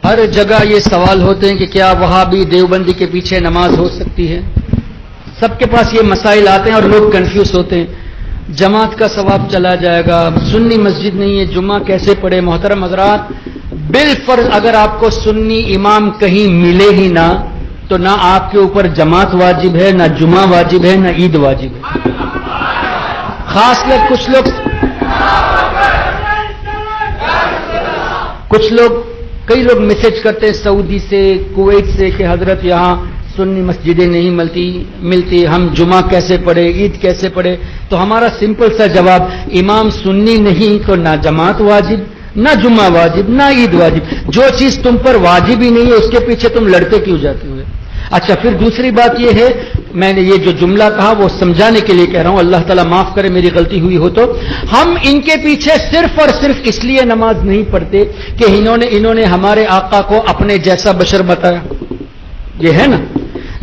ہر جگہ یہ سوال ہوتے ہیں کہ کیا وہابی دیوبندی کے پیچھے نماز ہو سکتی ہے؟ سب کے پاس یہ مسائل آتے ہیں اور لوگ کنفیوز ہوتے ہیں. جماعت کا ثواب چلا جائے گا، سنی مسجد نہیں ہے، جمعہ کیسے پڑھے؟ محترم حضرات، بالفرض اگر آپ کو سنی امام کہیں ملے ہی نہ تو نہ آپ کے اوپر جماعت واجب ہے، نہ جمعہ واجب ہے، نہ عید واجب ہے. خاص کر کئی لوگ میسج کرتے ہیں سعودی سے، کویت سے کہ حضرت یہاں سنی مسجدیں نہیں ملتی، ہم جمعہ کیسے پڑھے، عید کیسے پڑھے؟ تو ہمارا سمپل سا جواب، امام سنی نہیں تو نہ جماعت واجب، نہ جمعہ واجب، نہ عید واجب. جو چیز تم پر واجب ہی نہیں ہے اس کے پیچھے تم لڑتے کیوں جاتے ہوئے؟ اچھا، پھر دوسری بات یہ ہے، میں نے یہ جو جملہ کہا وہ سمجھانے کے لیے کہہ رہا ہوں، اللہ تعالیٰ معاف کرے میری غلطی ہوئی ہو تو. ہم ان کے پیچھے صرف اور صرف اس لیے نماز نہیں پڑھتے کہ انہوں نے ہمارے آقا کو اپنے جیسا بشر بتایا. یہ ہے نا،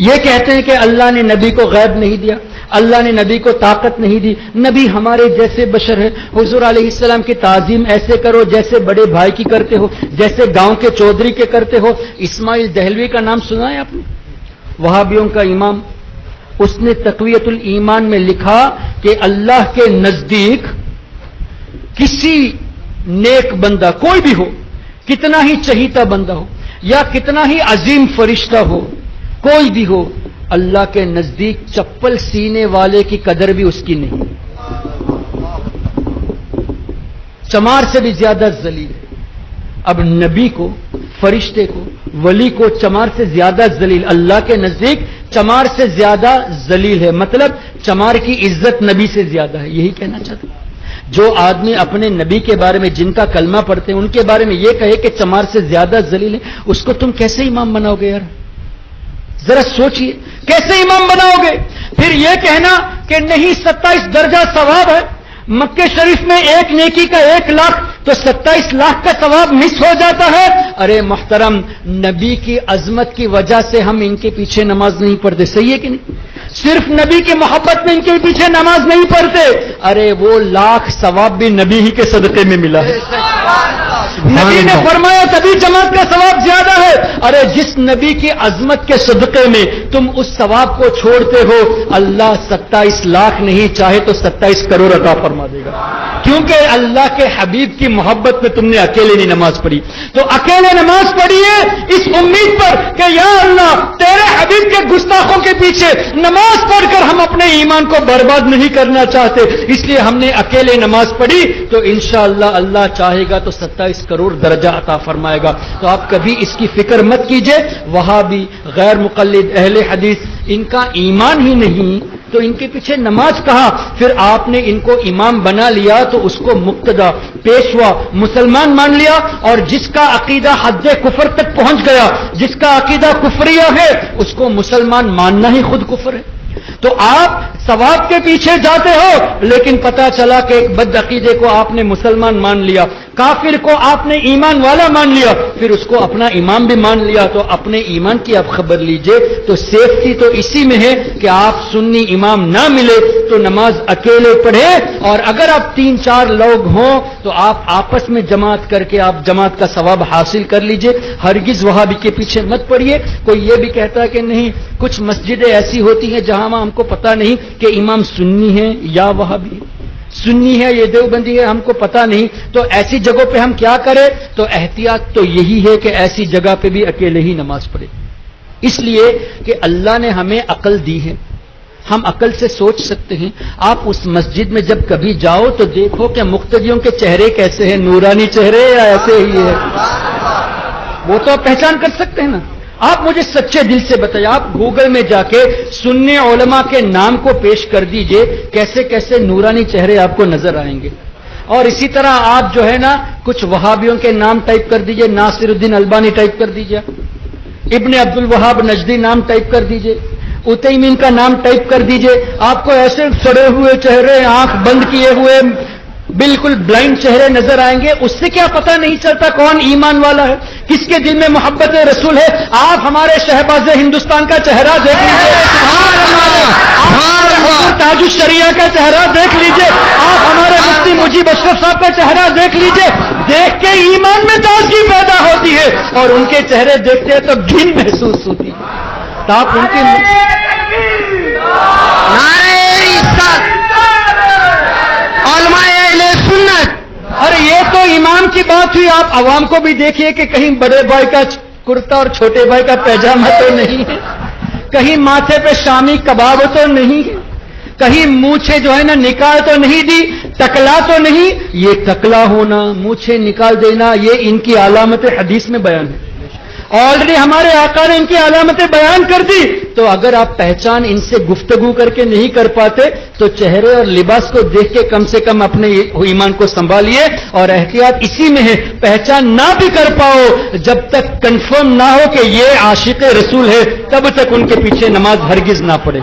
یہ کہتے ہیں کہ اللہ نے نبی کو غیب نہیں دیا، اللہ نے نبی کو طاقت نہیں دی، نبی ہمارے جیسے بشر ہے. حضور علیہ السلام کی تعظیم ایسے کرو جیسے بڑے بھائی کی کرتے ہو، جیسے گاؤں کے چودھری کے کرتے ہو. اسماعیل دہلوی کا نام سنا ہے آپ نے؟ وہابیوں کا امام. اس نے تقویت الایمان میں لکھا کہ اللہ کے نزدیک کسی نیک بندہ کوئی بھی ہو، کتنا ہی چہیتا بندہ ہو یا کتنا ہی عظیم فرشتہ ہو، کوئی بھی ہو، اللہ کے نزدیک چپل سینے والے کی قدر بھی اس کی نہیں. چمار سے بھی زیادہ ذلیل ہے. اب نبی کو، فرشتے کو، ولی کو چمار سے زیادہ ذلیل، اللہ کے نزدیک چمار سے زیادہ ذلیل ہے. مطلب چمار کی عزت نبی سے زیادہ ہے. یہی کہنا چاہتا ہوں. جو آدمی اپنے نبی کے بارے میں، جن کا کلمہ پڑھتے ہیں، ان کے بارے میں یہ کہے کہ چمار سے زیادہ ذلیل ہے، اس کو تم کیسے امام بناؤ گے یار؟ ذرا سوچئے کیسے امام بناؤ گے؟ پھر یہ کہنا کہ نہیں 27 درجہ ثواب ہے، مکہ شریف میں ایک نیکی کا 1 لاکھ تو 27 لاکھ کا ثواب مس ہو جاتا ہے. ارے محترم، نبی کی عظمت کی وجہ سے ہم ان کے پیچھے نماز نہیں پڑھتے. صحیح ہے کہ نہیں؟ صرف نبی کی محبت میں ان کے پیچھے نماز نہیں پڑھتے. ارے وہ لاکھ ثواب بھی نبی ہی کے صدقے میں ملا ہے. نبی نے فرمایا تبھی جماعت کا ثواب زیادہ ہے. ارے جس نبی کی عظمت کے صدقے میں تم اس ثواب کو چھوڑتے ہو، اللہ 27 لاکھ نہیں چاہے تو 27 کروڑ عطا فرما دے گا. کیونکہ اللہ کے حبیب کی محبت میں تم نے اکیلے نہیں نماز پڑھی. تو اکیلے نماز پڑھیے اس امید پر کہ یا اللہ تیرے حبیب کے گستاخوں کے پیچھے نماز پڑھ کر ہم اپنے ایمان کو برباد نہیں کرنا چاہتے، اس لیے ہم نے اکیلے نماز پڑھی. تو انشاءاللہ اللہ چاہے گا تو 27 کروڑ درجہ عطا فرمائے گا. تو آپ کبھی اس کی فکر مت کیجئے. وہابی، غیر مقلد، اہل حدیث، ان کا ایمان ہی نہیں تو ان کے پیچھے نماز کہا؟ پھر آپ نے ان کو امام بنا لیا تو اس کو مقتدا، پیشوا، مسلمان مان لیا. اور جس کا عقیدہ حد کفر تک پہنچ گیا، جس کا عقیدہ کفریہ ہے، اس کو مسلمان ماننا ہی خود کفر ہے. تو آپ ثواب کے پیچھے جاتے ہو، لیکن پتا چلا کہ ایک بد عقیدے کو آپ نے مسلمان مان لیا، کافر کو آپ نے ایمان والا مان لیا، پھر اس کو اپنا امام بھی مان لیا. تو اپنے ایمان کی آپ خبر لیجئے. تو سیفٹی تو اسی میں ہے کہ آپ سنی امام نہ ملے تو نماز اکیلے پڑھے، اور اگر آپ 3-4 لوگ ہوں تو آپ آپس میں جماعت کر کے آپ جماعت کا ثواب حاصل کر لیجئے. ہرگز وہابی کے پیچھے مت پڑیے. کوئی یہ بھی کہتا ہے کہ نہیں کچھ مسجدیں ایسی ہوتی ہیں جہاں ہم کو پتہ نہیں کہ امام سنی ہے یا وہابی ہے، سنی ہے یہ دیوبندی ہے، ہم کو پتہ نہیں. تو ایسی جگہوں پہ ہم کیا کریں؟ تو احتیاط تو یہی ہے کہ ایسی جگہ پہ بھی اکیلے ہی نماز پڑھے. اس لیے کہ اللہ نے ہمیں عقل دی ہے، ہم عقل سے سوچ سکتے ہیں. آپ اس مسجد میں جب کبھی جاؤ تو دیکھو کہ مقتدیوں کے چہرے کیسے ہیں، نورانی چہرے یا ایسے ہی ہے، وہ تو آپ پہچان کر سکتے ہیں نا. آپ مجھے سچے دل سے بتائیے، آپ گوگل میں جا کے سنی علماء کے نام کو پیش کر دیجئے، کیسے کیسے نورانی چہرے آپ کو نظر آئیں گے. اور اسی طرح آپ جو ہے نا کچھ وہابیوں کے نام ٹائپ کر دیجئے، ناصر الدین البانی ٹائپ کر دیجئے، ابن عبد الوہاب نجدی نام ٹائپ کر دیجئے، عثیمین کا نام ٹائپ کر دیجئے. آپ کو ایسے سڑے ہوئے چہرے، آنکھ بند کیے ہوئے، بالکل بلائنڈ چہرے نظر آئیں گے. اس سے کیا پتہ نہیں چلتا کون ایمان والا ہے، کس کے دل میں محبت رسول ہے. آپ ہمارے شہباز ہندوستان کا چہرہ دیکھ لیجیے، تاج الشریعہ کا چہرہ دیکھ لیجیے، آپ ہمارے مفتی مجیب اشرف صاحب کا چہرہ دیکھ لیجیے. دیکھ کے ایمان میں تازگی پیدا ہوتی ہے. اور ان کے چہرے دیکھتے ہیں تو گھن محسوس ہوتی ہے. تو آپ ان کی نعرہ رسالت علماء اہل سنت. اور یہ تو امام کی بات ہوئی. آپ عوام کو بھی دیکھیے کہ کہیں بڑے بھائی کا کرتا اور چھوٹے بھائی کا پیجامہ تو نہیں ہے, کہیں ماتھے پہ شامی کباب تو نہیں ہے, کہیں مونچھیں جو ہے نا نکال تو نہیں دی, ٹکلا تو نہیں. یہ ٹکلا ہونا, مونچھیں نکال دینا, یہ ان کی علامت حدیث میں بیان ہے. آلریڈی ہمارے آقا نے ان کی علامتیں بیان کر دی. تو اگر آپ پہچان ان سے گفتگو کر کے نہیں کر پاتے تو چہرے اور لباس کو دیکھ کے کم سے کم اپنے ایمان کو سنبھالیے. اور احتیاط اسی میں ہے, پہچان نہ بھی کر پاؤ جب تک کنفرم نہ ہو کہ یہ عاشق رسول ہے, تب تک ان کے پیچھے نماز ہرگز نہ پڑھے.